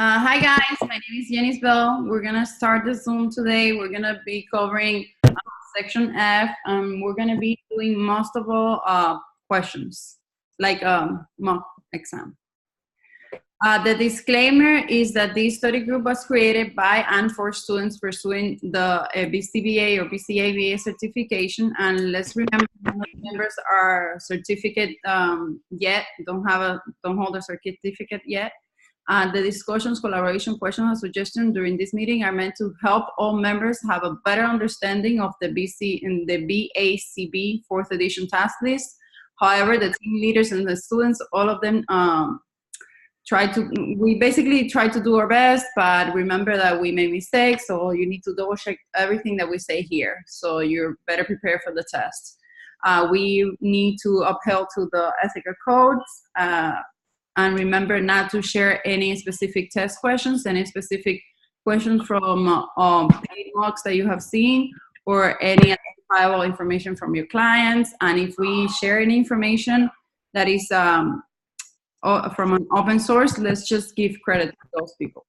Hi guys, my name is Yenisbel. We're gonna start the Zoom today. We're gonna be covering section F, and we're gonna be doing most of all questions, like mock exam. The disclaimer is that this study group was created by and for students pursuing the BCBA or BCABA certification. And let's remember, none of the members are certificate yet. Don't hold a certificate yet. The discussions, collaboration, questions, and suggestions during this meeting are meant to help all members have a better understanding of the BACB 4th edition task list. However, the team leaders and the students, all of them, we basically try to do our best, but remember that we make mistakes, so you need to double check everything that we say here, so you're better prepared for the test. We need to uphold to the ethical codes, and remember not to share any specific test questions, any specific questions from paid mocks that you have seen, or any identifiable information from your clients. And if we share any information that is from an open source, let's just give credit to those people.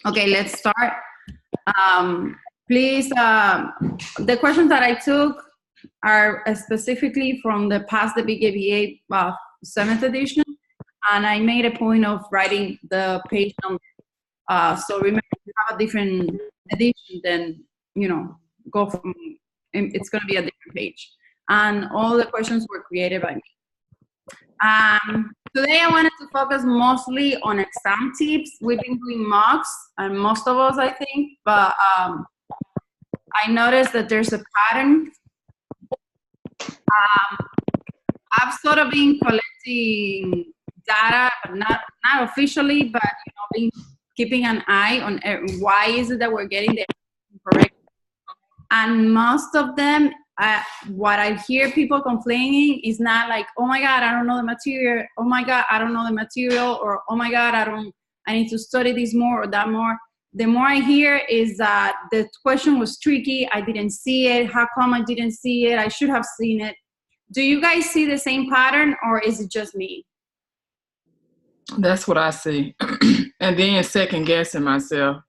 Okay, let's start. Please, the questions that I took are specifically from the past the BKBA 7th edition, and I made a point of writing the page number. So remember, if you have a different edition, then, go from, it's gonna be a different page. And all the questions were created by me. Today I wanted to focus mostly on exam tips. We've been doing mocks, and most of us, I think, but I noticed that there's a pattern. I've sort of been collecting data, but not officially, but been keeping an eye on why is it that we're getting the correct. And most of them, what I hear people complaining is not like, oh my God, I don't know the material. Oh my God, I don't know the material. Or, oh my God, I need to study this more or that more. The more I hear is that the question was tricky. I didn't see it. How come I didn't see it? I should have seen it. Do you guys see the same pattern, or is it just me? That's what I see. And then second guessing myself.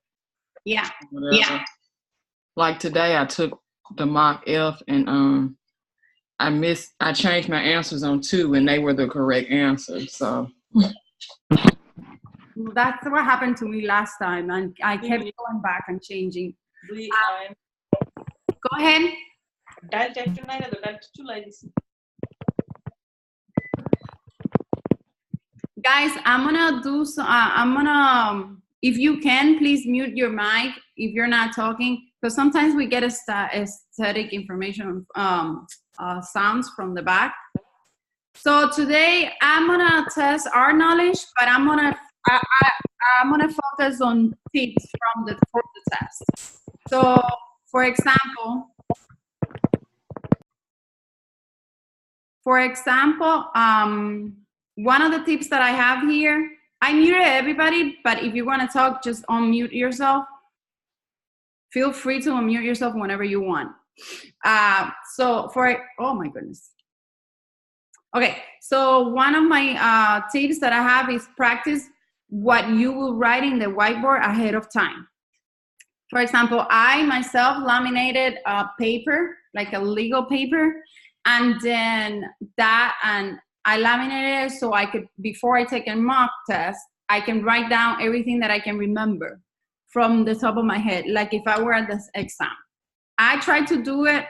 Yeah. Whatever. Yeah. Like today I took the mock F, and I changed my answers on 2, and they were the correct answers. So that's what happened to me last time, and I kept going back and changing. Go ahead. Guys, I'm gonna do so. If you can, please mute your mic if you're not talking, because sometimes we get static information, sounds from the back. So today I'm gonna test our knowledge, but I'm gonna focus on tips for the test. So, for example, one of the tips that I have here, I muted everybody, but if you want to talk, just unmute yourself. Feel free to unmute yourself whenever you want. Oh my goodness. Okay, so one of my tips that I have is practice what you will write in the whiteboard ahead of time. For example, I myself laminated a paper, like a legal paper, and then I laminated it so I could, before I take a mock test, I can write down everything that I can remember from the top of my head, like if I were at this exam. I tried to do it,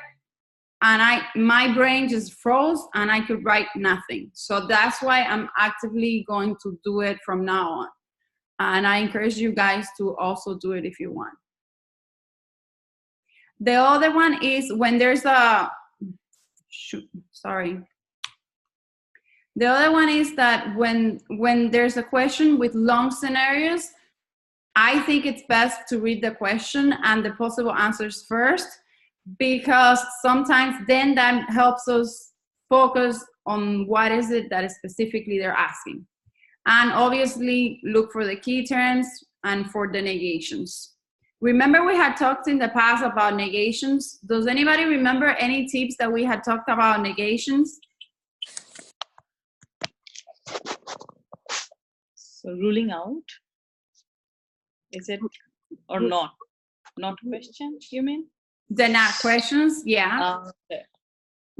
and my brain just froze, and I could write nothing. So that's why I'm actively going to do it from now on. And I encourage you guys to also do it if you want. The other one is when there's the other one is that when there's a question with long scenarios, I think it's best to read the question and the possible answers first, because sometimes then that helps us focus on what is it that specifically they're asking. And obviously look for the key terms and for the negations. Remember we had talked in the past about negations. Does anybody remember any tips that we had talked about negations? So ruling out? Is it or not? Not question, you mean? The not questions, yeah. Okay.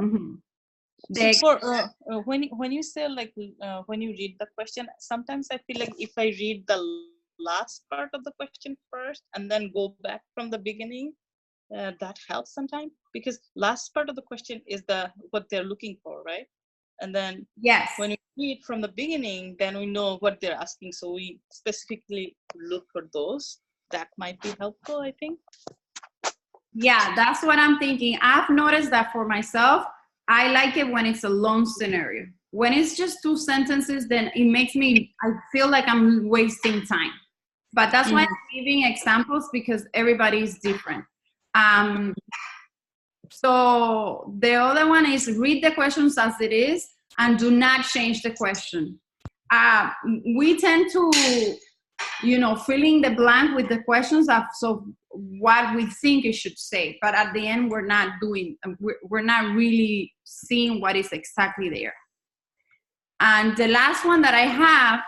Mm-hmm. So for when you say like when you read the question, sometimes I feel like if I read the last part of the question first and then go back from the beginning, that helps sometimes, because last part of the question is what they're looking for, right? And then yes, when we read from the beginning, then we know what they're asking, so we specifically look for those. That might be helpful, I think. yeah, that's what I'm thinking. I've noticed that for myself, I like it when it's a long scenario. When it's just two sentences, then it makes me, I feel like I'm wasting time. But that's why I'm giving examples, because everybody is different. So the other one is read the questions as it is and do not change the question. We tend to, fill in the blank with the questions of so what we think it should say, but at the end we're not really seeing what is exactly there. And the last one that I have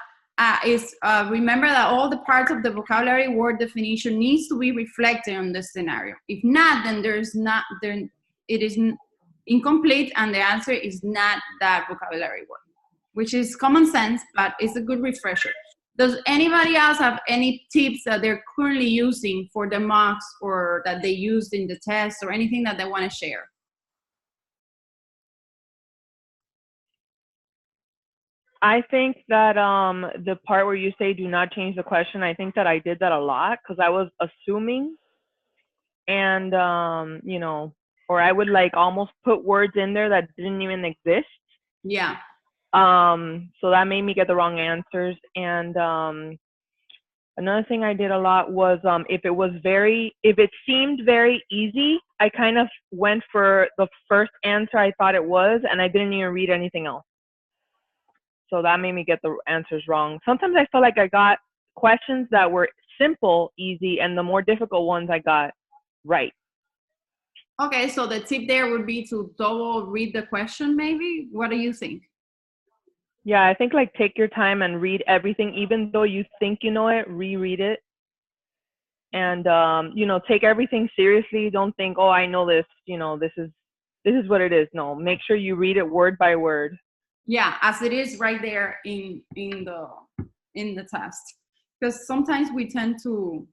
is remember that all the parts of the vocabulary word definition needs to be reflected on the scenario. If not, then it is incomplete, and the answer is not that vocabulary word, which is common sense, but it's a good refresher. Does anybody else have any tips that they're currently using for the mocks, or that they used in the test, or anything that they want to share? I think that the part where you say do not change the question, I think that I did that a lot because I was assuming, and or I would like almost put words in there that didn't even exist. Yeah. So that made me get the wrong answers. And another thing I did a lot was if it seemed very easy, I kind of went for the first answer I thought it was, and I didn't even read anything else. So that made me get the answers wrong. Sometimes I felt like I got questions that were simple, easy, and the more difficult ones I got right. Okay, so the tip there would be to double read the question, maybe? What do you think? Yeah, I think like take your time and read everything, even though you think you know it, reread it. And take everything seriously. Don't think, oh, I know this, this is what it is. No, make sure you read it word by word. Yeah, as it is right there in the test. Because sometimes we tend to,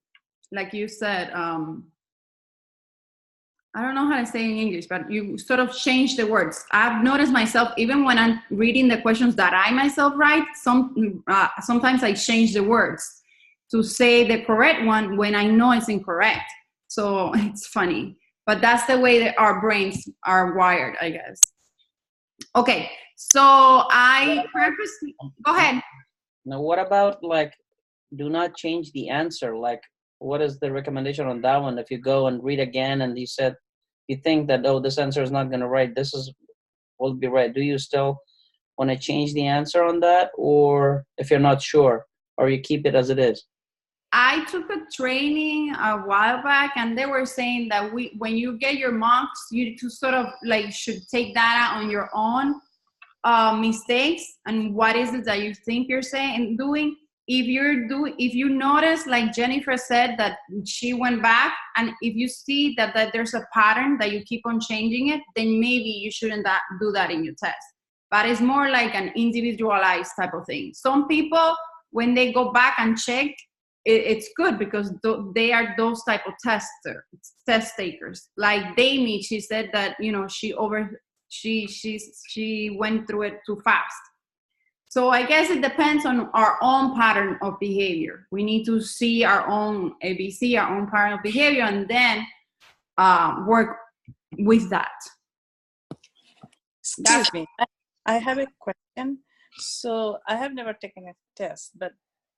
like you said, I don't know how to say in English, but you sort of change the words. I've noticed myself, even when I'm reading the questions that I myself write, sometimes I change the words to say the correct one when I know it's incorrect. So it's funny, but that's the way that our brains are wired, I guess. Okay, so I purposely, go ahead. Now, what about like, do not change the answer? Like, what is the recommendation on that one? If you go and read again and you said, you think that, oh, this answer is not going to right, will be right. Do you still want to change the answer on that? Or if you're not sure, or you keep it as it is? I took a training a while back, and they were saying that when you get your mocks, you to sort of like should take data on your own mistakes and what is it that you think you're saying and doing. If you notice, like Jennifer said, that she went back, and if you see that there's a pattern that you keep on changing it, then maybe you shouldn't do that in your test. But it's more like an individualized type of thing. Some people, when they go back and check, it's good because they are those type of test takers. Like Damie, she said that she went through it too fast. So I guess it depends on our own pattern of behavior. We need to see our own ABC, our own pattern of behavior, and then work with that. Excuse me, I have a question. So I have never taken a test, but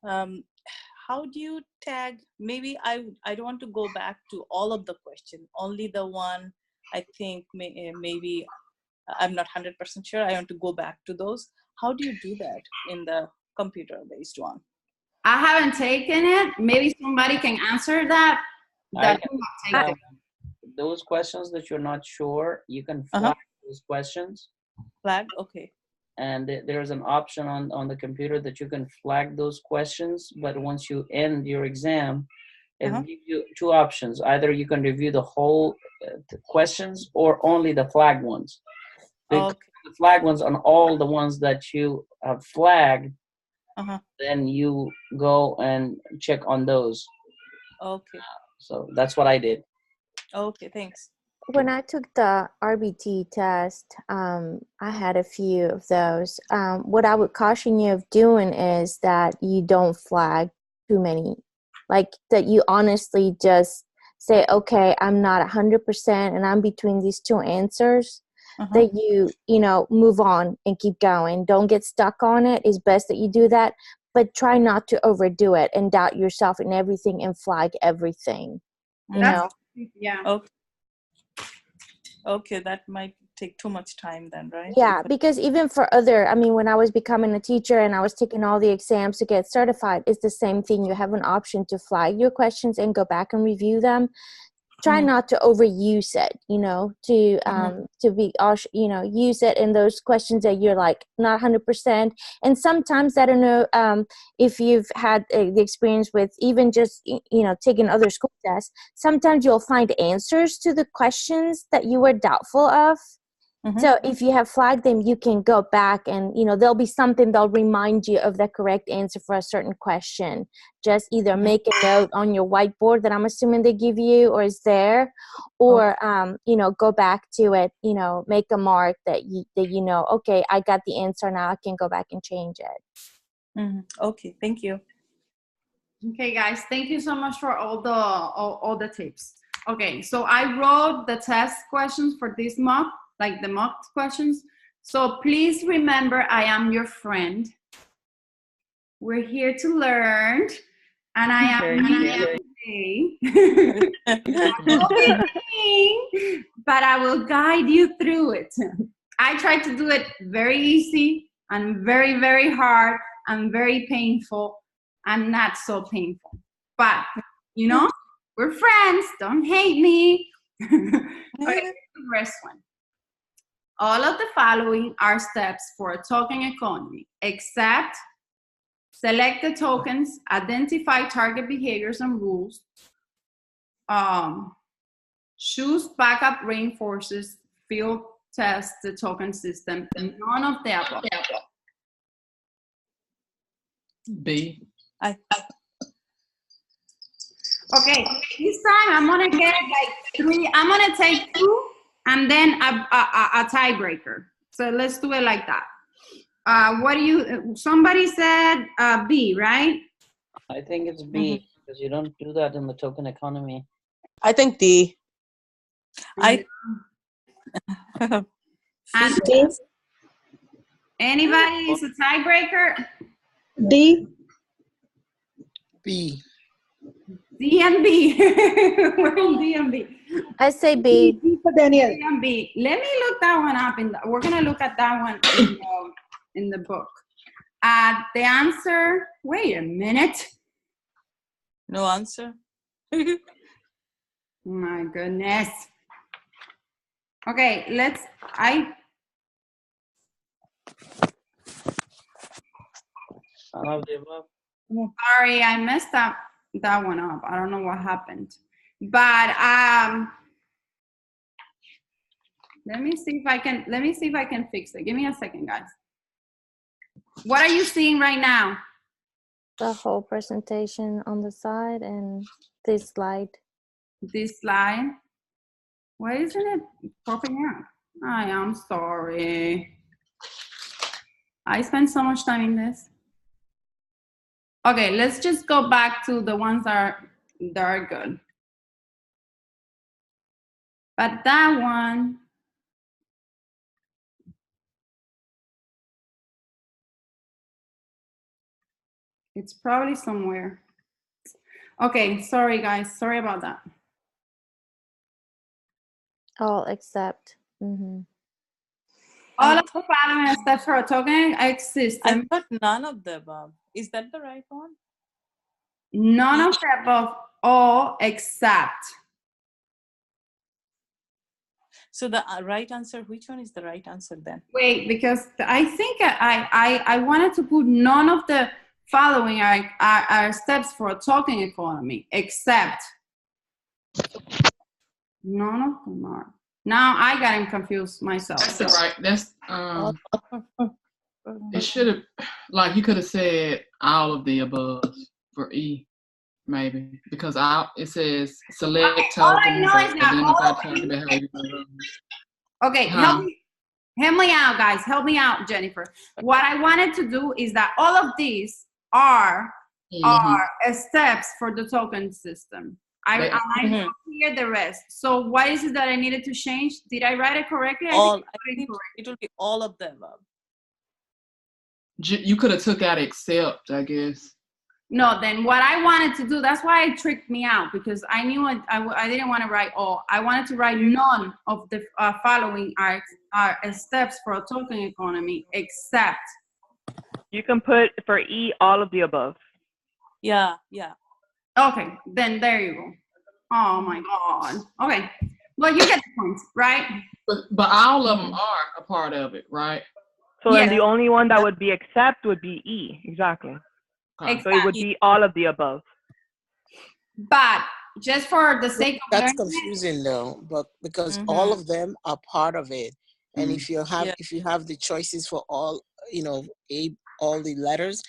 how do you tag? Maybe I don't want to go back to all of the questions, only the one I think maybe I'm not 100% sure. I want to go back to those. How do you do that in the computer-based one? I haven't taken it. Maybe somebody can answer that. Those questions that you're not sure, you can flag those questions. Flag, okay. and there's an option on the computer that you can flag those questions, but once you end your exam, it gives you two options. Either you can review the whole questions or only the flagged ones. The flagged ones on all the ones that you have flagged, then you go and check on those. Okay. So that's what I did. Okay, thanks. When I took the RBT test, I had a few of those. What I would caution you of doing is that you don't flag too many. Like that you honestly just say, okay, I'm not 100% and I'm between these two answers. That you know, move on and keep going. Don't get stuck on it. It's best that you do that. But try not to overdo it and doubt yourself in everything and flag everything. You know? Yeah. Okay. Okay, that might take too much time then, right? Yeah, because even for other, I mean, when I was becoming a teacher and I was taking all the exams to get certified, it's the same thing. You have an option to flag your questions and go back and review them. Try not to overuse it, you know, to be, you know, use it in those questions that you're like not 100%. And sometimes, I don't know if you've had the experience with even just, you know, taking other school tests, sometimes you'll find answers to the questions that you were doubtful of. So if you have flagged them, you can go back and, you know, there'll be something that'll remind you of the correct answer for a certain question. Just either make a note on your whiteboard that I'm assuming they give you or is there, or, you know, go back to it, you know, make a mark that you know, okay, I got the answer now, I can go back and change it. Okay, thank you. Okay, guys, thank you so much for all the tips. Okay, so I wrote the test questions for this mock, like the mock questions. So please remember, I am your friend. We're here to learn, and I am but I will guide you through it. I try to do it very easy and very, very hard and very painful and not so painful. But, you know, we're friends. Don't hate me. Okay, the first one. All of the following are steps for a token economy, except select the tokens, identify target behaviors and rules, choose backup reinforces, field test the token system, and none of the above. B. Okay, this time I'm gonna get like 3. I'm gonna take 2 and then a tiebreaker. So let's do it like that. What do you? Somebody said B, right? I think it's B because you don't do that in the token economy. I think D. And anybody is a tiebreaker? D. B. D and B. We're in D and B. I say B. D for Daniel. D and B. Let me look that one up. We're gonna look at that one in the book. The answer. Wait a minute. No answer. My goodness. Okay, sorry, I messed up that one up. I don't know what happened. But let me see if I can fix it. Give me a second, guys. What are you seeing right now? The whole presentation on the side and this slide. This slide. Why isn't it popping up? I am sorry. I spent so much time in this. Okay, let's just go back to the ones that are good. But that one, it's probably somewhere. Okay, sorry guys, sorry about that. All except. All of the following steps for a token system. I thought none of the above. Is that the right one? None of the above, all except. So the right answer, which one is the right answer then? Wait, because I think I wanted to put none of the following are steps for a token economy, except none of them are. Now I got him confused myself. That's the right. That's It should have, like, you could have said all of the above for E, maybe, because it says select All I tokens, know is that all identify of token behavior. Okay, help me out, guys. Help me out, Jennifer. What I wanted to do is that all of these are steps for the token system. I don't hear the rest. So what is it that I needed to change? Did I write it correctly? I think it will be all of them. You could have took out except, I guess. No, then what I wanted to do, that's why it tricked me out, because I knew I didn't want to write all. I wanted to write none of the following are steps for a token economy, except. You can put for E all of the above. Yeah. Okay, then there you go. Oh my God. Okay, well, you get the point, right? But all of them are a part of it, right? So then the only one that would be except would be E, exactly. Okay. So it would be all of the above. But just for the sake of That's learning, confusing though, but because all of them are part of it, and if you have the choices for all, all the letters,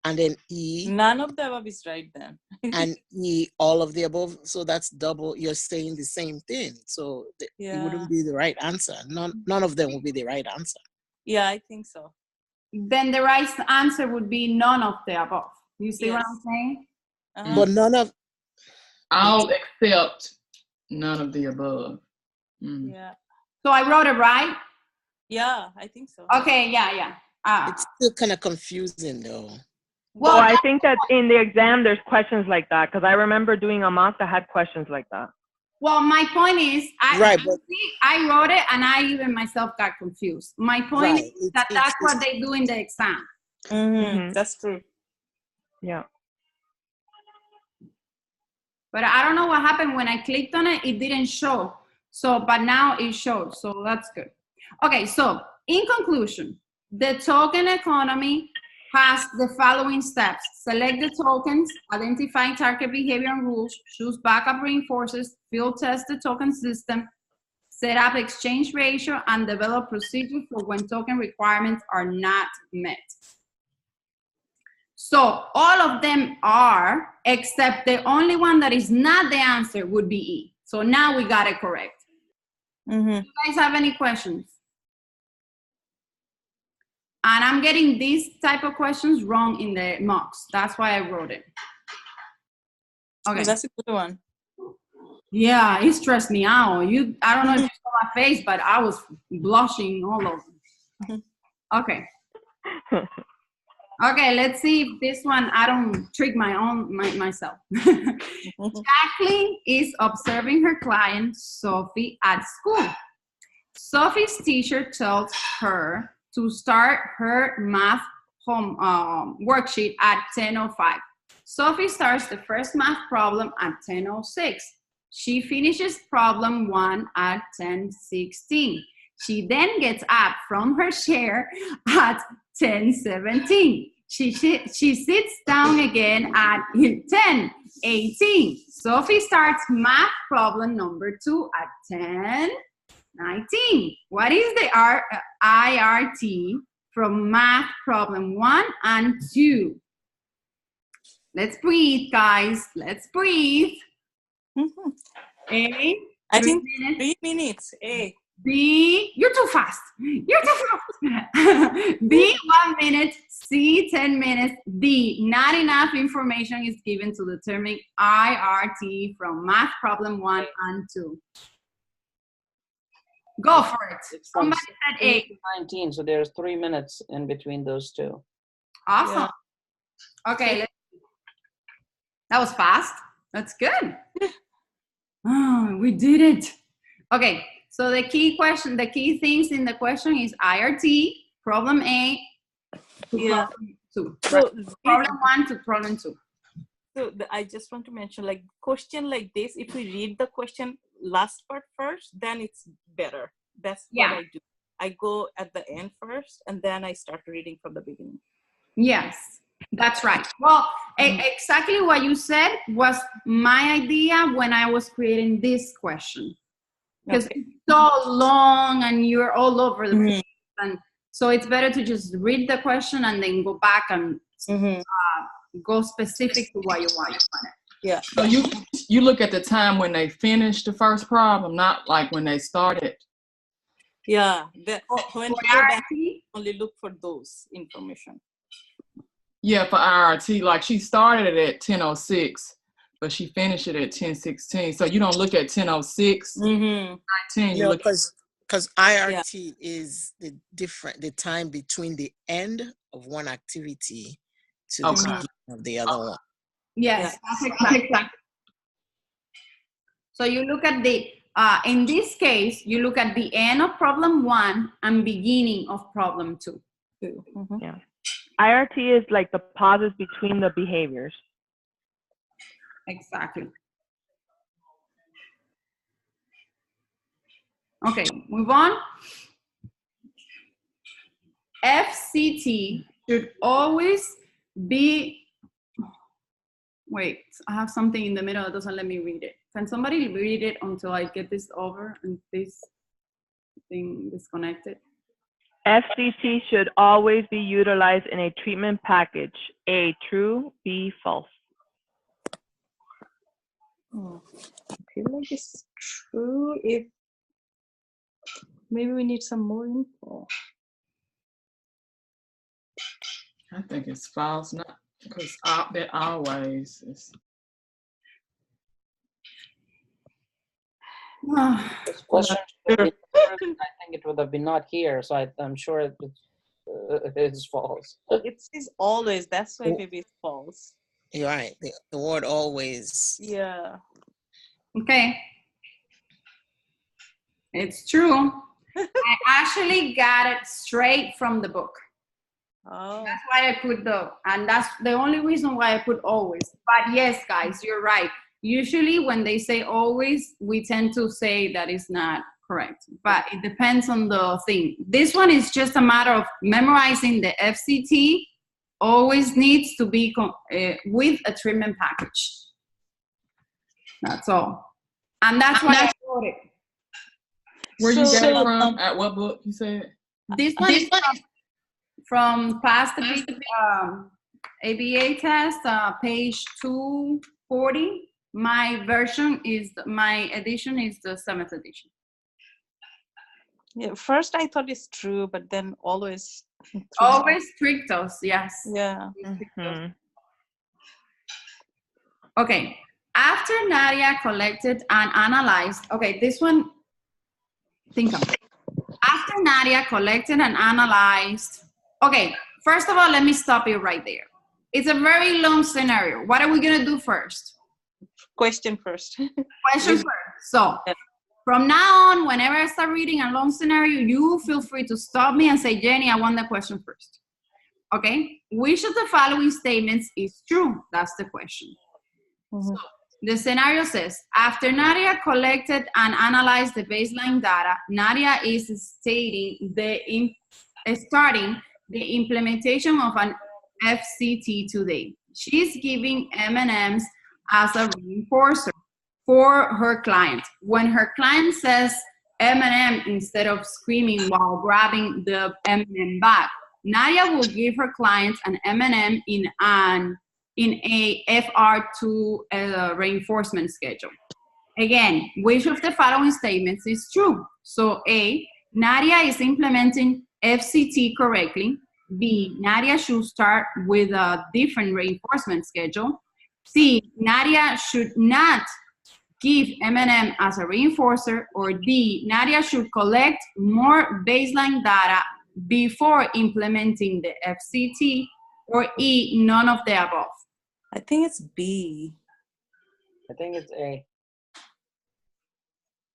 and then E, none of the above is right then. and E, all of the above, so that's double. You're saying the same thing, so it wouldn't be the right answer. None of them would be the right answer. Yeah, I think so. then the right answer would be none of the above. You see what I'm saying? But none of all except none of the above. Yeah. So I wrote it right? Yeah, I think so. Okay, yeah. It's still kind of confusing though. Well, I think that in the exam there's questions like that, because I remember doing a mock that had questions like that. Well, my point is, I wrote it and I even myself got confused. My point is that that's what they do in the exam. That's true. Yeah. But I don't know what happened when I clicked on it. It didn't show. So, but now it shows. So that's good. Okay, so in conclusion, the token economy has the following steps. Select the tokens, identify target behavior and rules, choose backup reinforcers, field test the token system, set up exchange ratio, and develop procedures for when token requirements are not met. So all of them are, except the only one that is not the answer would be E. So now we got it correct. Do you guys have any questions? And I'm getting these type of questions wrong in the mocks. That's why I wrote it. Okay. That's a good one. Yeah, it stressed me out. I don't know if you saw my face, but I was blushing all over. Okay. Okay, let's see if this one, I don't trick myself. Jacqueline is observing her client, Sophie, at school. Sophie's teacher tells her to start her math home worksheet at 10:05. Sophie starts the first math problem at 10:06. She finishes problem 1 at 10:16. She then gets up from her chair at 10:17. She sits down again at 10:18. Sophie starts math problem number 2 at 10:19. What is the IRT from math problem 1 and 2? Let's breathe, guys. Let's breathe. A, I think 3 minutes. A. B, you're too fast. You're too fast. B, 1 minute. C, 10 minutes. D, not enough information is given to determine IRT from math problem 1 and 2. Go for it. Somebody said A. 19, so there's 3 minutes in between those two. Awesome. Yeah. Okay. That was fast. That's good. Oh, we did it. Okay. So the key things in the question is IRT, problem A to problem 2. So problem 1 to problem 2. So I just want to mention, like, question like this, if we read the question last part first, then it's better. That's Yeah. what I do. I go at the end first, and then I start reading from the beginning. Yes, that's right. Well, exactly what you said was my idea when I was creating this question. Because it's so long and you're all over the place. And so it's better to just read the question and then go back and go specific to what you want. Yeah. So you look at the time when they finished the first problem, not like when they started. Yeah. When you go back, only look for those information. Yeah, for IRT, like she started it at 10:06, but she finished it at 10:16. So you don't look at 10:06, 19. You look because IRT is the time between the end of one activity to the beginning of the other one. Yes, that's exactly. So you look at the, in this case, you look at the end of problem 1 and beginning of problem 2. Yeah. IRT is like the pauses between the behaviors. Exactly. Okay, move on. FCT should always be, wait, I have something in the middle that doesn't let me read it. Can somebody read it until I get this over and this thing disconnected? FCT should always be utilized in a treatment package. A, true, B, false. I feel like it's true. If maybe we need some more info. I think it's false, not because that always is. This question, I think it would have been not here, so I'm sure it's false. It says always. That's why maybe it's false. You're right. The word always. Yeah. Okay. It's true. I actually got it straight from the book. Oh. That's why I put and that's the only reason why I put always. But yes, guys, you're right. Usually when they say always, we tend to say that is not correct, but it depends on the thing. This one is just a matter of memorizing the FCT. Always needs to be with a treatment package. That's all. And that's why I wrote it. Where you got it from? At what book you said? This one is from Pass the ABA test, page 240. My edition is the 7th edition. Yeah, first I thought it's true, but then always. Always strictos, yes. Yeah. Okay. After Nadia collected and analyzed, okay, this one, think of it. After Nadia collected and analyzed, okay, first of all, let me stop you right there. It's a very long scenario. What are we going to do first? Question first. Question first. So from now on, whenever I start reading a long scenario, you feel free to stop me and say, Jenny, I want the question first. Okay? Which of the following statements is true? That's the question. So the scenario says, after Nadia collected and analyzed the baseline data, Nadia is starting the implementation of an FCT today. She's giving M&Ms as a reinforcer for her client. When her client says M&M instead of screaming while grabbing the M&M back, Nadia will give her client an M&M in a FR2 reinforcement schedule. Again, which of the following statements is true? So A, Nadia is implementing FCT correctly. B, Nadia should start with a different reinforcement schedule. C, Nadia should not give M&M as a reinforcer. Or D, Nadia should collect more baseline data before implementing the FCT. Or E, none of the above. I think it's B. I think it's A.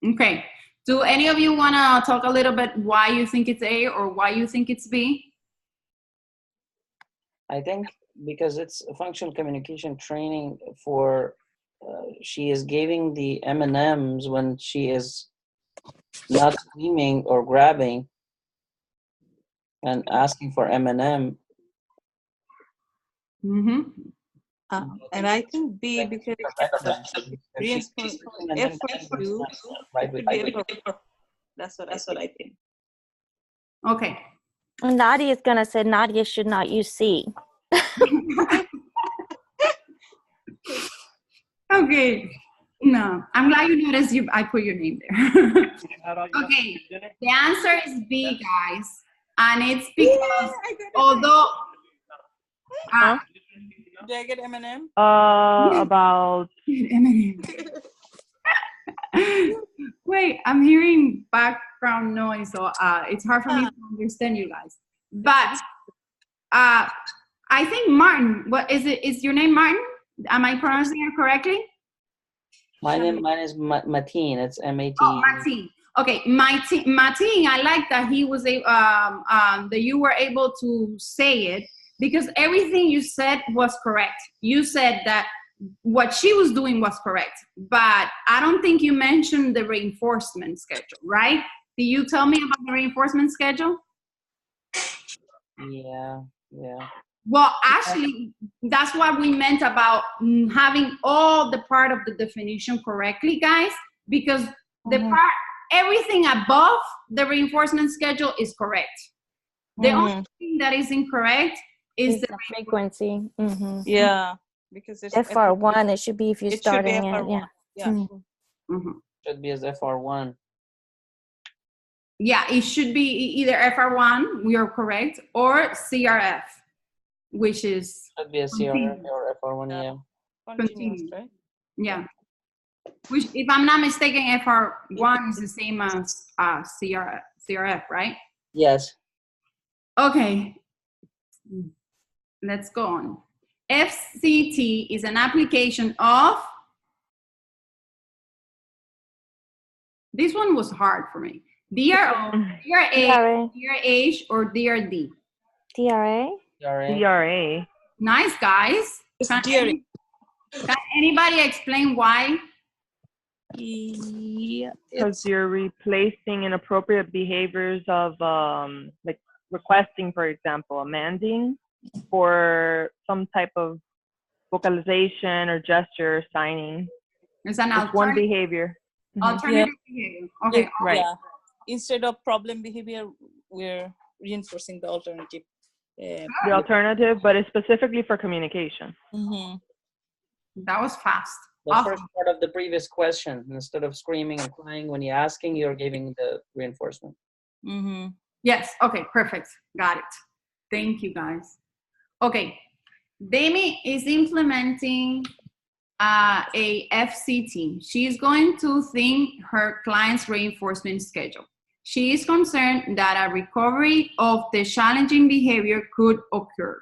Okay. Do any of you want to talk a little bit why you think it's A or why you think it's B? I think because it's a functional communication training for, she is giving the M&Ms when she is not screaming or grabbing and asking for M&M. And I think B, because reinforcement effort to, it could be effort. That's what I think. Okay. Nadia is gonna say Nadia should not use C. Okay. No, I'm glad you noticed I put your name there. Okay, the answer is B, guys. And it's because although... Do I get M&M? About... M&M. Wait, I'm hearing background noise, so it's hard for me to understand you guys. But I think Martin, what is it? Is your name Martin? Am I pronouncing it correctly? Mine is Mateen. It's M-A-T. Oh, Mateen. Okay, Mateen. I like that he was that you were able to say it because everything you said was correct. You said that what she was doing was correct, but I don't think you mentioned the reinforcement schedule, right? Did you tell me about the reinforcement schedule? Yeah. Well, actually, that's what we meant about having all the part of the definition correctly, guys, because the part, everything above the reinforcement schedule is correct. The only thing that is incorrect is the frequency. Yeah, because it's FR1, it should be if you're starting it. Yeah. Should be as FR1. Yeah, it should be either FR1, we are correct, or CRF. Which is should be a CRF or FR1, yeah. Continuous, right? Yeah. Which, if I'm not mistaken, FR1 is the same as CRF, right? Yes. Okay. Let's go on. FCT is an application of. This one was hard for me. DRO, DRA, DRH, or DRD? DRA. DRA. Nice, guys. Can anybody explain why? Because you're replacing inappropriate behaviors of like requesting, for example, amending for some type of vocalization or gesture or signing. It's an alternative one behavior. Alternative behavior. Okay. Right. Yeah. Instead of problem behavior, we're reinforcing the alternative. The alternative, but it's specifically for communication. That was fast. The first part of the previous question, instead of screaming and crying when you're asking, you're giving the reinforcement. Yes. Okay. Perfect. Got it. Thank you, guys. Okay. Demi is implementing a FCT. She's going to think her client's reinforcement schedule. She is concerned that a recovery of the challenging behavior could occur.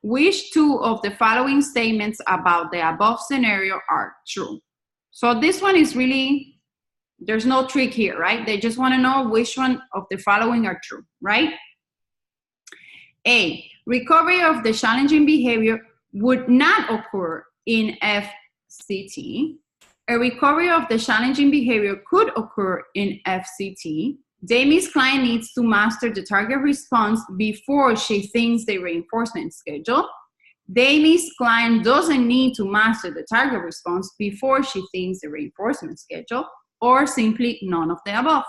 Which two of the following statements about the above scenario are true? So this one is really, there's no trick here, right? They just want to know which one of the following are true, right? A, recovery of the challenging behavior would not occur in FCT. A recovery of the challenging behavior could occur in FCT. Demi's client needs to master the target response before she thinks the reinforcement schedule. Demi's client doesn't need to master the target response before she thinks the reinforcement schedule, or simply none of the above.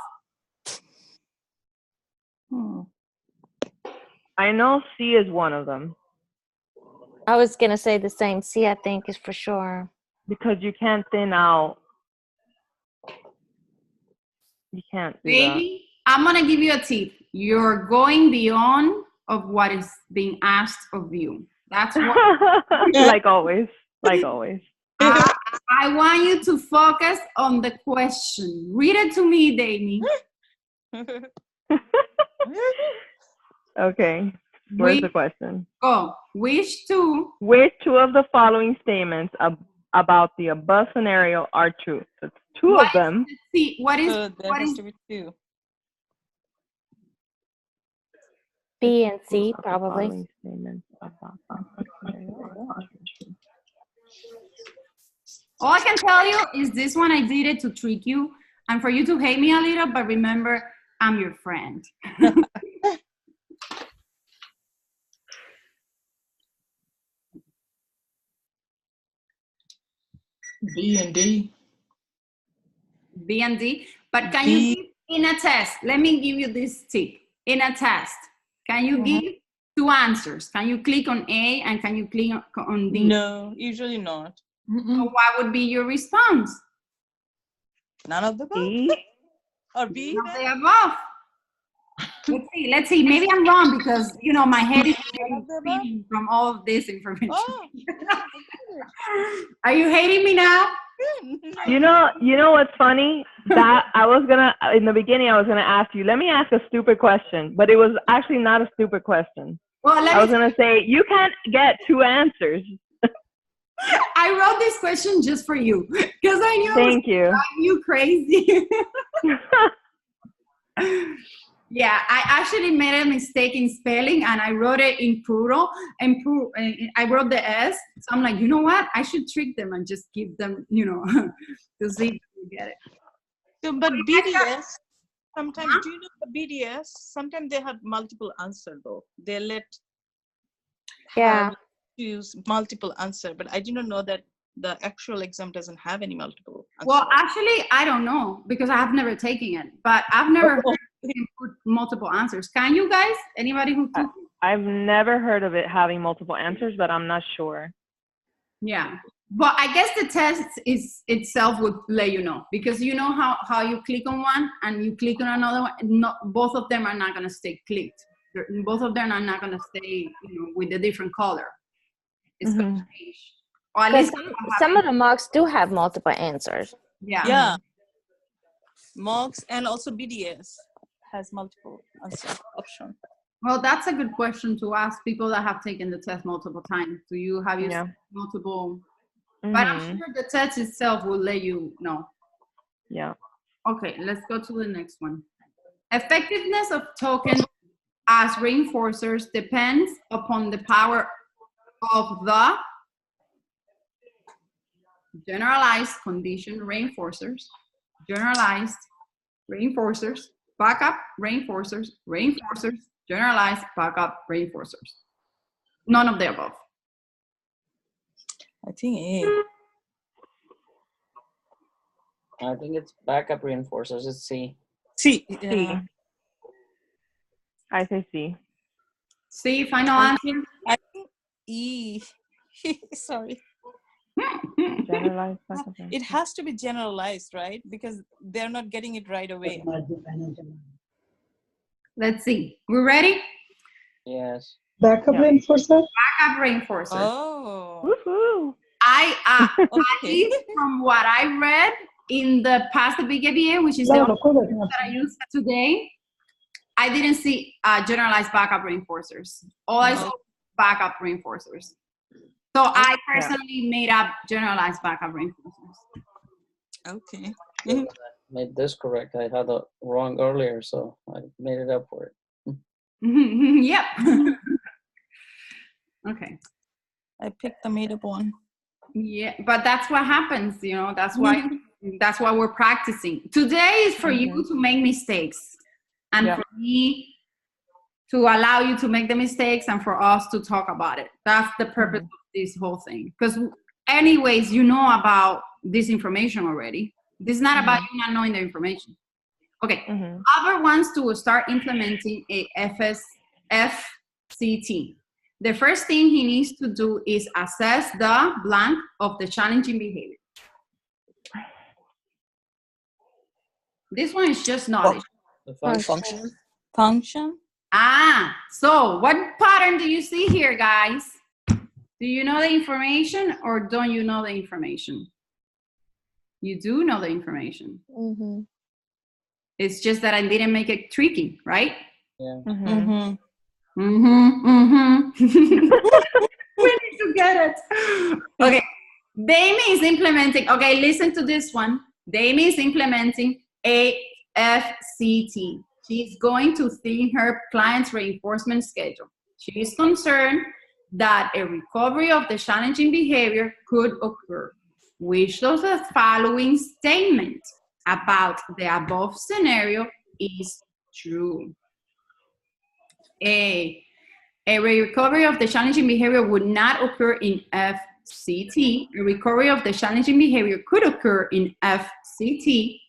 I know C is one of them. I was going to say the same. C, I think, is for sure. Because you can't thin out. You can't do Baby, I'm going to give you a tip. You're going beyond of what is being asked of you. That's what. Like always. Like always. I want you to focus on the question. Read it to me, Demi. Okay. Where's the question? Oh, which two of the following statements about the above scenario are true? So it's two of them. What is two? B and C, probably. All I can tell you is this one I did it to trick you. and for you to hate me a little, but remember, I'm your friend. B and D. B and D. But can you give in a test? Let me give you this tip. In a test, can you give 2 answers? Can you click on A and can you click on D? No, usually not. So what would be your response? None of the above. D. Or B? None of the above. Let's see. Maybe I'm wrong because, you know, my head is spinning from all of this information. Oh. Are you hating me now? You know what's funny? That I was gonna, in the beginning, I was gonna ask you, let me ask a stupid question, but it was actually not a stupid question. Well, I was gonna say, you can't get 2 answers. I wrote this question just for you because I knew Thank you. drive you crazy. Yeah, I actually made a mistake in spelling and I wrote it in plural and I wrote the S. So I'm like, you know what? I should trick them and just give them, you know, to see if you get it. So, but BDS, sometimes, do you know the BDS? Sometimes they have multiple answer though. They let choose multiple answer, but I didn't know that the actual exam doesn't have any multiple answer. Well, actually, I don't know because I have never taken it, but I've never heard him put multiple answers. Can you guys? Anybody who took it? I've never heard of it having multiple answers, but I'm not sure. Yeah. But I guess the test itself would let you know because you know how you click on one and you click on another one. Not, both of them are not going to stay clicked. Both of them are not going to stay, you know, with a different color. It's going to change. Or at least some of the mocks do have multiple answers. Yeah. Mocks and also BDS has multiple answer option. Well, that's a good question to ask people that have taken the test multiple times. Do you have used multiple? But I'm sure the test itself will let you know. Yeah. Okay, let's go to the next one. Effectiveness of tokens as reinforcers depends upon the power of the generalized condition reinforcers, generalized reinforcers, backup reinforcers, reinforcers, generalized backup reinforcers. None of the above. I think A. I think it's backup reinforcers. It's C. C. C. I say C. C, final answer? I think E. Sorry. Generalized. It has to be generalized, right? Because they're not getting it right away. Let's see. We're ready? Yes. Backup reinforcer? Backup reinforcers. Oh. Woohoo. I from what I read in the past BKBA, which is the only that I used today, I didn't see generalized backup reinforcers. All I saw was backup reinforcers. So I personally made up generalized backup reinforcers. Okay. I made this correct. I had it wrong earlier, so I made it up for it. Yep. Okay. I picked the made up one. Yeah, but that's what happens, you know, that's why we're practicing. Today is for you to make mistakes and for me to allow you to make the mistakes and for us to talk about it. That's the purpose of this whole thing. Because anyways, you know about this information already. This is not about you not knowing the information. Okay. Albert wants to start implementing a FCT. The first thing he needs to do is assess the blank of the challenging behavior. This one is just knowledge. The function. Function. So what pattern do you see here, guys? Do you know the information or don't you know the information? You do know the information. It's just that I didn't make it tricky, right? Yeah. We need to get it. Okay. Dami is implementing. Okay, listen to this one. Dami is implementing a FCT. She's going to see her client's reinforcement schedule. She is concerned that a recovery of the challenging behavior could occur. Which of the following statements about the above scenario is true. A recovery of the challenging behavior would not occur in FCT. A recovery of the challenging behavior could occur in FCT.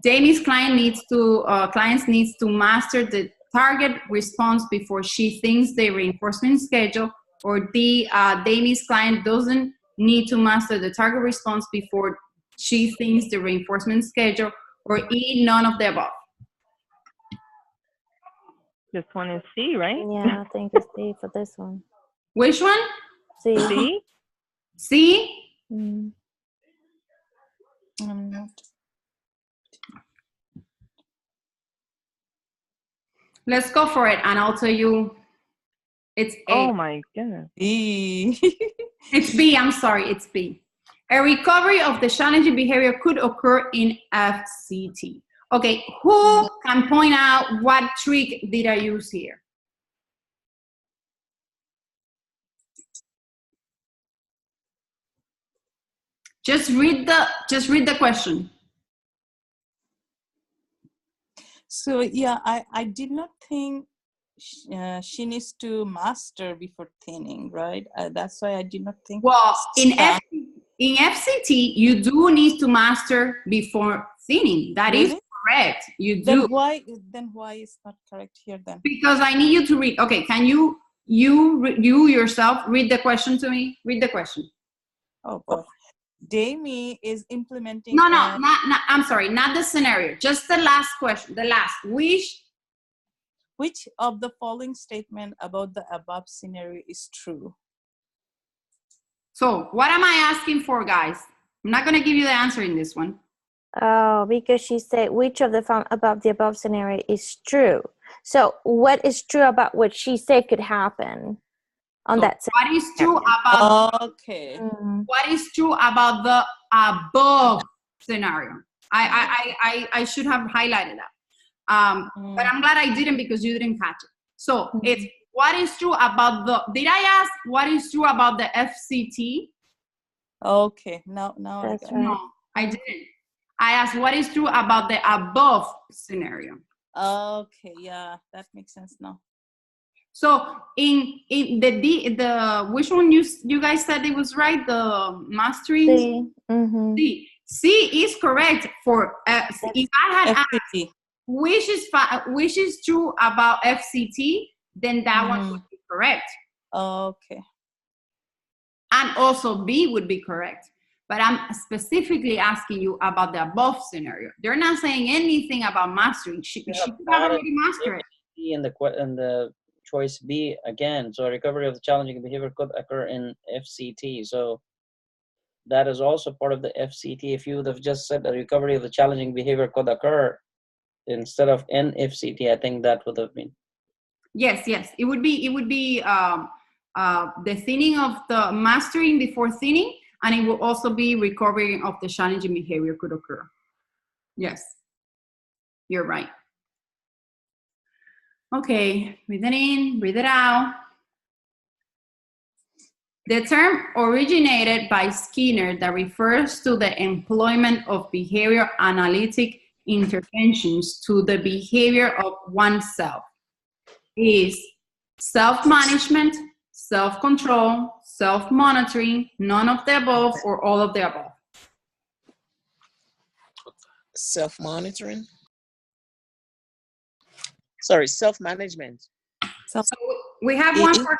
Jamie's clients needs to master the target response before she thinks the reinforcement schedule. Or D, Jamie's client doesn't need to master the target response before she thinks the reinforcement schedule. Or E, none of the above. This one is C, right? Yeah, I think it's C for this one. Which one? C. C? C? Mm. I'm not. Let's go for it, and I'll tell you it's A. Oh my goodness. E. It's B, I'm sorry, it's B. A recovery of the challenging behavior could occur in FCT. Okay, who can point out what trick did I use here? Just read the question. So yeah, I did not think she needs to master before thinning, right? That's why I did not think. Well, in FCT, you do need to master before thinning. That is correct. You do. Then why is not correct here then? Because I need you to read. Okay, can you yourself read the question to me? Read the question. Oh boy. Damie is implementing. No, I'm sorry, not the scenario. Just the last question. The last. Which of the following statement about the above scenario is true? So what am I asking for, guys? I'm not going to give you the answer in this one. Oh, because she said which of the above scenario is true. So what is true about what she said could happen on that scenario? What is true about what is true about the above scenario? I should have highlighted that. But I'm glad I didn't, because you didn't catch it. So it's what is true about did I ask what is true about the FCT? Okay, now That's right. No, I didn't. I asked what is true about the above scenario. Okay, yeah, that makes sense now. So in the which one you guys said it was right? The mastering. C. Mm-hmm. C is correct for if I had asked which is true about FCT, then that one would be correct. Okay. And also B would be correct. But I'm specifically asking you about the above scenario. They're not saying anything about mastering. She could already master it. In the choice B again. So recovery of the challenging behavior could occur in FCT. So that is also part of the FCT. If you would have just said the recovery of the challenging behavior could occur instead of in FCT, I think that would have been. Yes. It would be the thinning of the mastering before thinning, and it will also be recovery of the challenging behavior could occur. Yes, you're right. Okay, breathe it in, breathe it out. The term originated by Skinner that refers to the employment of behavior analytic interventions to the behavior of oneself is self-management, self-control, self-monitoring, none of the above, or all of the above. Self-monitoring. Sorry, self-management. So we have one person.